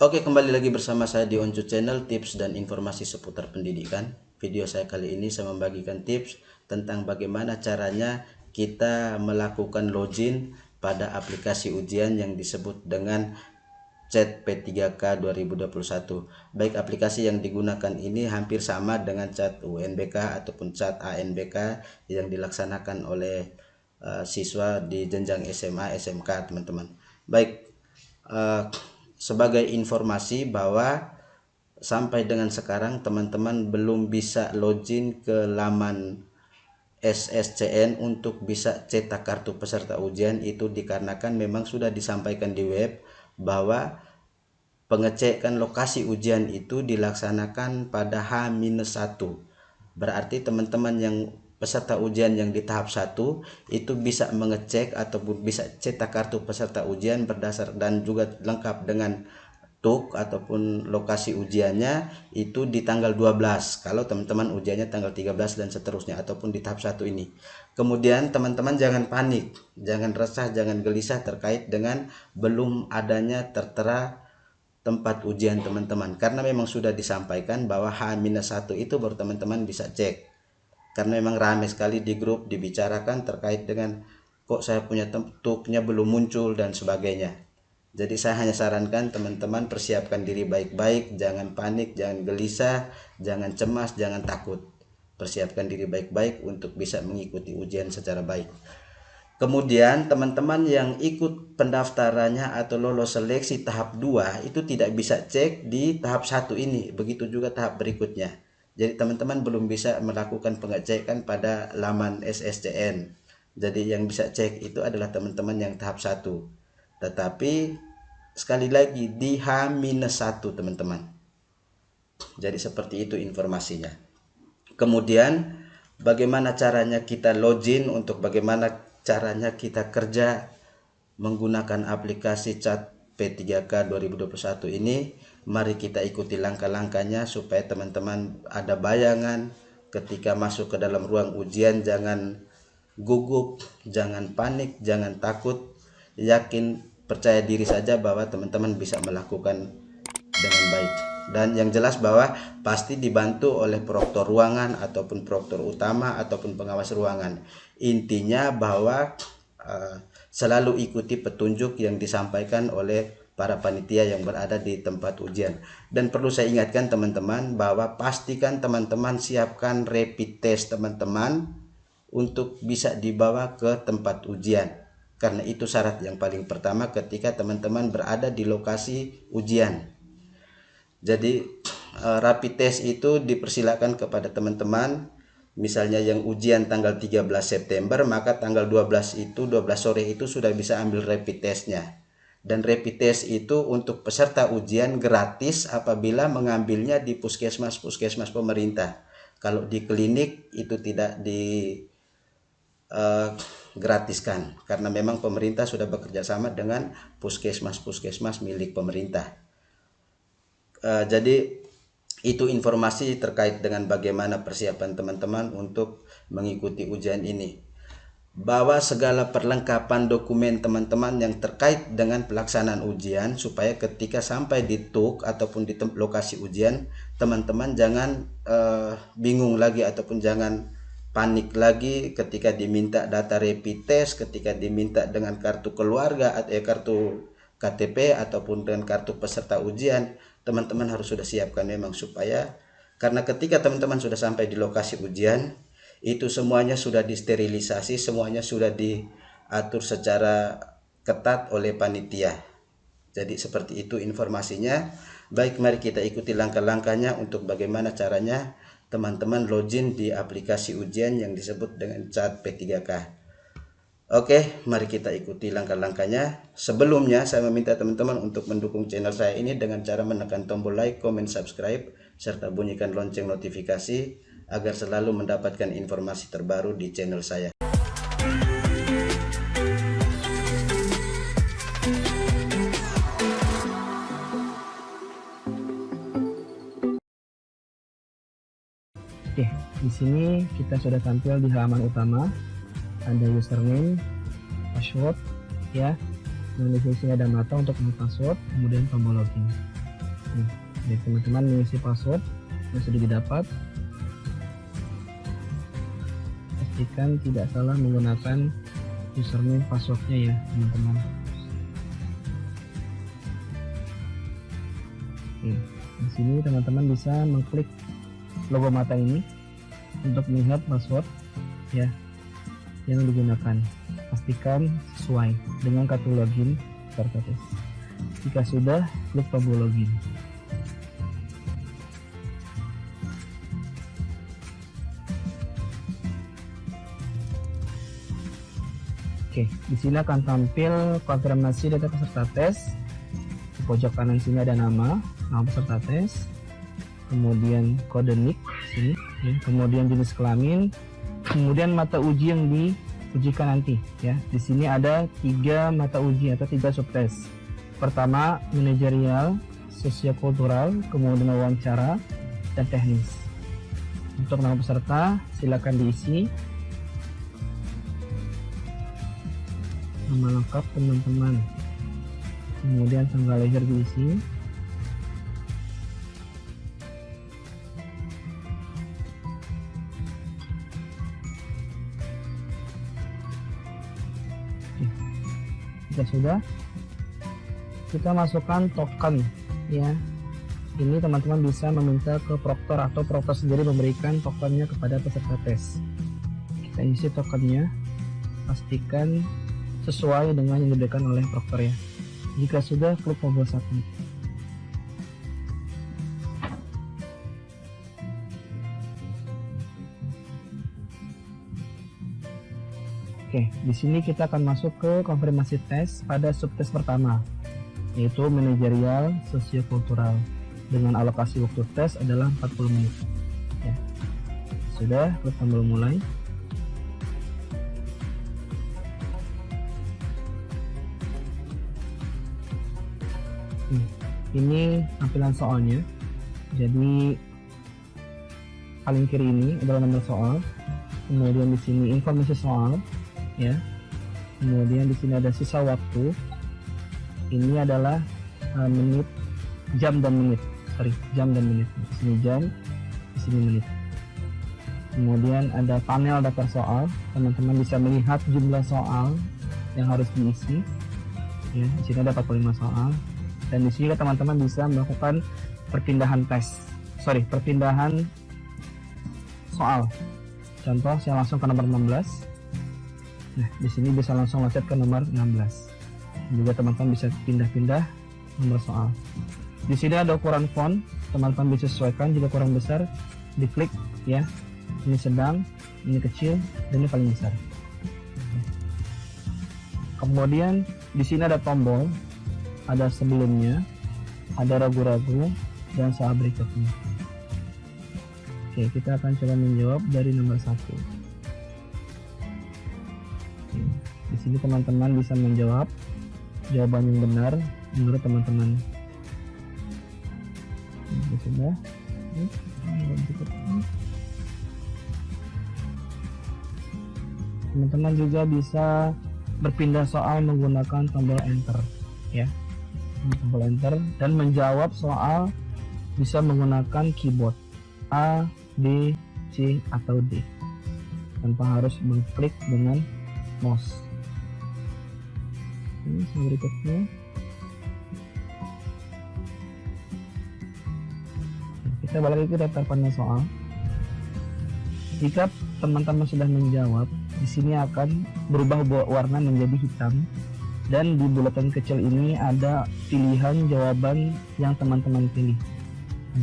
Oke, kembali lagi bersama saya di Oncu Channel, tips dan informasi seputar pendidikan. Video saya kali ini saya membagikan tips tentang bagaimana caranya kita melakukan login pada aplikasi ujian yang disebut dengan Chat P3K 2021. Baik, aplikasi yang digunakan ini hampir sama dengan Chat UNBK ataupun Chat ANBK yang dilaksanakan oleh siswa di jenjang SMA, SMK, teman-teman. Baik, sebagai informasi bahwa sampai dengan sekarang teman-teman belum bisa login ke laman SSCN untuk bisa cetak kartu peserta ujian. Itu dikarenakan memang sudah disampaikan di web bahwa pengecekan lokasi ujian itu dilaksanakan pada H-1. Berarti teman-teman yang peserta ujian yang di tahap 1 itu bisa mengecek ataupun bisa cetak kartu peserta ujian berdasar dan juga lengkap dengan TUK ataupun lokasi ujiannya itu di tanggal 12 kalau teman-teman ujiannya tanggal 13 dan seterusnya ataupun di tahap 1 ini. Kemudian teman-teman jangan panik, jangan resah, jangan gelisah terkait dengan belum adanya tertera tempat ujian teman-teman, karena memang sudah disampaikan bahwa H-1 itu baru teman-teman bisa cek. Karena memang ramai sekali di grup dibicarakan terkait dengan kok saya punya TUK-nya belum muncul dan sebagainya. Jadi saya hanya sarankan teman-teman persiapkan diri baik-baik, jangan panik, jangan gelisah, jangan cemas, jangan takut. Persiapkan diri baik-baik untuk bisa mengikuti ujian secara baik. Kemudian teman-teman yang ikut pendaftarannya atau lolos seleksi tahap 2 itu tidak bisa cek di tahap 1 ini. Begitu juga tahap berikutnya. Jadi teman-teman belum bisa melakukan pengecekan pada laman SSCN. Jadi yang bisa cek itu adalah teman-teman yang tahap 1. Tetapi sekali lagi di H-1 teman-teman. Jadi seperti itu informasinya. Kemudian bagaimana caranya kita login, untuk bagaimana caranya kita kerja menggunakan aplikasi Chat P3K 2021 ini. Mari kita ikuti langkah-langkahnya supaya teman-teman ada bayangan ketika masuk ke dalam ruang ujian. Jangan gugup, jangan panik, jangan takut. Yakin, percaya diri saja bahwa teman-teman bisa melakukan dengan baik. Dan yang jelas bahwa pasti dibantu oleh proktor ruangan ataupun proktor utama ataupun pengawas ruangan. Intinya bahwa selalu ikuti petunjuk yang disampaikan oleh para panitia yang berada di tempat ujian. Dan perlu saya ingatkan teman-teman bahwa pastikan teman-teman siapkan rapid test teman-teman untuk bisa dibawa ke tempat ujian. Karena itu syarat yang paling pertama ketika teman-teman berada di lokasi ujian. Jadi rapid test itu dipersilakan kepada teman-teman. Misalnya yang ujian tanggal 13 September, maka tanggal 12 sore itu sudah bisa ambil rapid testnya. Dan rapid test itu untuk peserta ujian gratis apabila mengambilnya di puskesmas pemerintah. Kalau di klinik itu tidak gratiskan karena memang pemerintah sudah bekerja sama dengan puskesmas milik pemerintah. Jadi itu informasi terkait dengan bagaimana persiapan teman-teman untuk mengikuti ujian ini. Bawa segala perlengkapan dokumen teman-teman yang terkait dengan pelaksanaan ujian supaya ketika sampai di TUK ataupun di lokasi ujian, teman-teman jangan bingung lagi ataupun jangan panik lagi ketika diminta data rapid test, ketika diminta dengan kartu keluarga atau kartu KTP ataupun dengan kartu peserta ujian. Teman-teman harus sudah siapkan memang supaya, karena ketika teman-teman sudah sampai di lokasi ujian itu semuanya sudah disterilisasi, semuanya sudah diatur secara ketat oleh panitia. Jadi seperti itu informasinya. Baik, mari kita ikuti langkah-langkahnya untuk bagaimana caranya teman-teman login di aplikasi ujian yang disebut dengan Chat P3K. Oke, mari kita ikuti langkah-langkahnya. Sebelumnya saya meminta teman-teman untuk mendukung channel saya ini dengan cara menekan tombol like, comment, subscribe, serta bunyikan lonceng notifikasi agar selalu mendapatkan informasi terbaru di channel saya. Oke, di sini kita sudah tampil di halaman utama. Ada username, password, ya. Dan di sini ada mata untuk password, kemudian tombol login. Jadi teman-teman mengisi password yang sudah didapat, pastikan tidak salah menggunakan username passwordnya ya teman-teman. Di sini teman-teman bisa mengklik logo mata ini untuk melihat password ya yang digunakan. Pastikan sesuai dengan kartu login serta tes. Jika sudah, klik tombol login. Oke, di sini akan tampil konfirmasi data peserta tes. Di pojok kanan sini ada nama peserta tes, kemudian kode NIK sini, ya, kemudian jenis kelamin, kemudian mata uji yang diujikan nanti. Ya, di sini ada 3 mata uji atau 3 subtes. Pertama manajerial, sosiokultural, kemudian wawancara dan teknis. Untuk nama peserta silakan diisi nama lengkap teman-teman, kemudian tanggal lahir diisi, jika sudah, kita masukkan token ya. Ini teman-teman bisa meminta ke proktor atau proktor sendiri memberikan tokennya kepada peserta tes. Kita isi tokennya, pastikan sesuai dengan yang diberikan oleh proktor ya. Jika sudah, klik tombol submit. Oke, di sini kita akan masuk ke konfirmasi tes pada subtes pertama, yaitu manajerial sosiokultural, dengan alokasi waktu tes adalah 40 menit. Ya. Sudah, klik tombol mulai. Ini tampilan soalnya. Jadi paling kiri ini adalah nomor soal. Kemudian di sini informasi soal, ya. Kemudian di sini ada sisa waktu. Ini adalah menit, jam dan menit. Jam dan menit. Di sini jam, di sini menit. Kemudian ada panel daftar soal. Teman-teman bisa melihat jumlah soal yang harus diisi. Ya, di sini ada 45 soal. Dan di sini teman-teman bisa melakukan perpindahan perpindahan soal. Contoh, saya langsung ke nomor 16. Nah, di sini bisa langsung loncat ke nomor 16. Juga teman-teman bisa pindah-pindah nomor soal. Di sini ada ukuran font, teman-teman bisa sesuaikan. Jika kurang besar, diklik ya. Ini sedang, ini kecil, dan ini paling besar. Kemudian di sini ada tombol. Ada sebelumnya, ada ragu-ragu, dan soal berikutnya. Oke, kita akan coba menjawab dari nomor 1. Di sini teman-teman bisa menjawab jawaban yang benar menurut teman-teman. Sudah. Teman-teman juga bisa berpindah soal menggunakan tombol enter, ya. Tombol enter dan menjawab soal bisa menggunakan keyboard A, B, C, atau D tanpa harus mengklik dengan mouse. Ini soal berikutnya. Kita balik lagi ke daftar panel soal. Jika teman-teman sudah menjawab, di sini akan berubah warna menjadi hitam. Dan di bulatan kecil ini ada pilihan jawaban yang teman-teman pilih.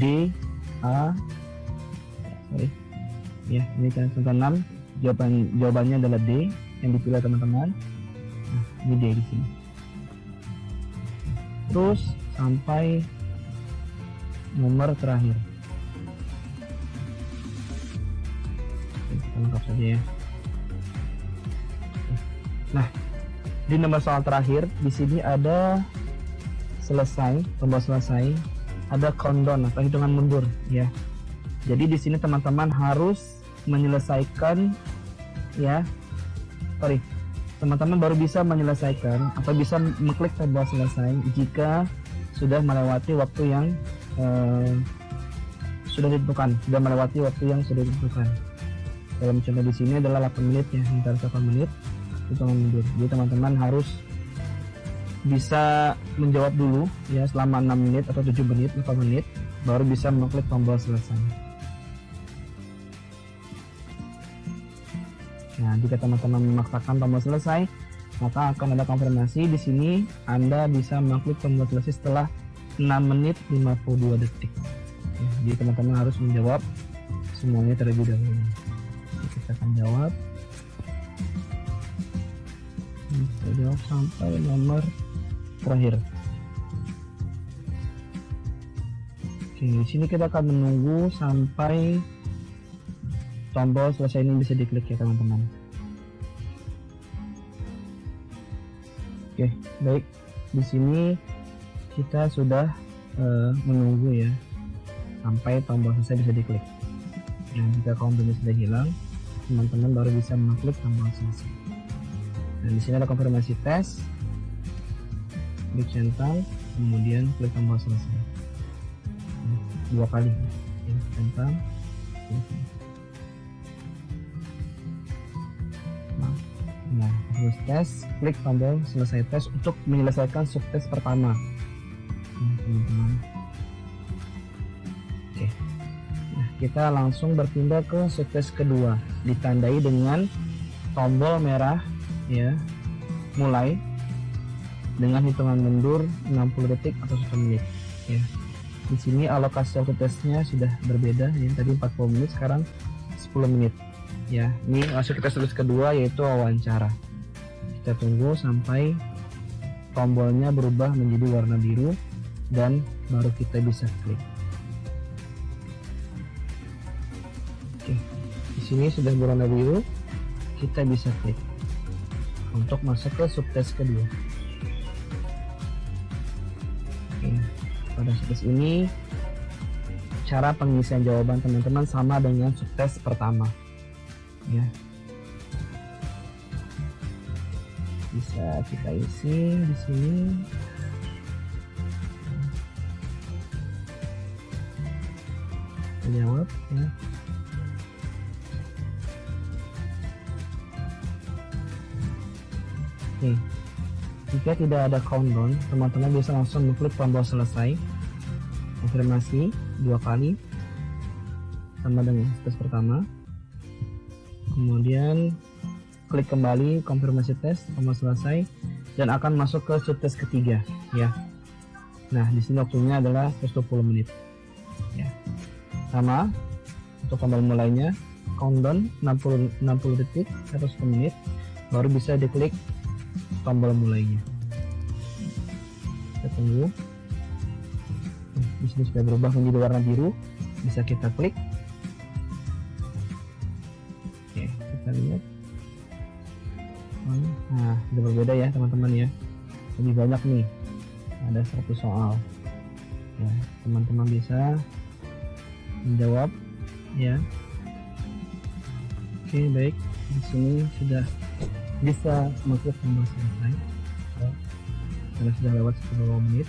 D, A, ya, ini kan contoh 6. Jawabannya adalah D yang dipilih teman-teman. Nah, ini D di sini. Terus sampai nomor terakhir. Kita lengkap saja ya. Nah, di nomor soal terakhir di sini ada selesai, tombol selesai, ada countdown atau hitungan mundur ya. Jadi di sini teman-teman harus menyelesaikan ya. Teman-teman baru bisa menyelesaikan atau bisa mengklik tombol selesai jika sudah melewati waktu yang sudah ditentukan, sudah melewati waktu yang sudah ditentukan. Dalam contoh di sini adalah 8 menit ya, sekitar 8 menit hitungan mundur. Jadi teman-teman harus bisa menjawab dulu ya selama 6 menit atau 7 menit, 8 menit, baru bisa mengklik tombol selesai. Nah, jika teman-teman memaksakan tombol selesai, maka akan ada konfirmasi di sini Anda bisa mengklik tombol selesai setelah 6 menit 52 detik. Ya, jadi teman-teman harus menjawab semuanya terlebih dahulu. Kita akan jawab. Kita jawab sampai nomor terakhir. Oke, di sini kita akan menunggu sampai tombol selesai ini bisa diklik ya teman-teman. Oke, baik. Di sini kita sudah menunggu ya sampai tombol selesai bisa diklik. Nah, jika kontennya sudah hilang, teman-teman baru bisa mengklik tombol selesai. Dan di sini ada konfirmasi tes, klik centang, kemudian klik tombol selesai. Nah, 2 kali, ya, centang, nah, terus tes, klik tombol selesai tes untuk menyelesaikan subtes pertama. Nah, teman-teman. Oke. Nah, kita langsung berpindah ke subtes kedua, ditandai dengan tombol merah ya, mulai dengan hitungan mundur 60 detik atau 1 menit ya. Di sini alokasi waktu tesnya sudah berbeda ya, tadi 40 menit, sekarang 10 menit ya. Ini masuk ke tes kedua yaitu wawancara. Kita tunggu sampai tombolnya berubah menjadi warna biru dan baru kita bisa klik. Oke, di sini sudah berwarna biru, kita bisa klik untuk masuk ke subtes kedua. Oke, pada subtes ini cara pengisian jawaban teman-teman sama dengan subtes pertama ya. Bisa kita isi di sini. Jawab ya. Oke, jika tidak ada countdown, teman-teman bisa langsung mengklik tombol selesai, konfirmasi 2 kali sama dengan tes pertama, kemudian klik kembali konfirmasi tes, tombol selesai, dan akan masuk ke subtes ketiga ya. Nah, di sini waktunya adalah 120 menit ya. Sama untuk tombol mulainya, countdown 60 detik atau 1 menit, baru bisa diklik tombol mulainya. Kita tunggu. Di sini sudah berubah menjadi warna biru, bisa kita klik. Oke, kita lihat. Nah, sudah berbeda ya teman-teman ya. Lebih banyak nih, ada 100 soal. Ya, teman-teman bisa menjawab ya. Oke, baik. Di sini sudah bisa mengklik tombol selesai ya. Karena sudah lewat 10 menit,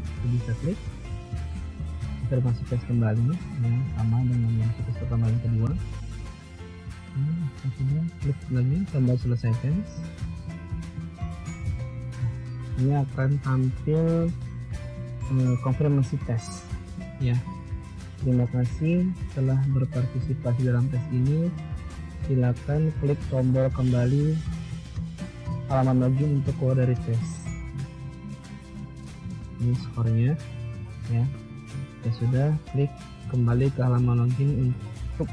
kita bisa klik konfirmasi tes kembali ya, sama dengan yang tes pertama dan kedua. Sudah klik lagi tombol selesai tes. Ini akan tampil konfirmasi tes ya. Terima kasih telah berpartisipasi dalam tes ini. Silakan klik tombol kembali halaman login untuk keluar dari tes. Ini skornya ya. Kita sudah klik kembali ke halaman login untuk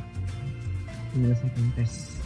menyelesaikan tes.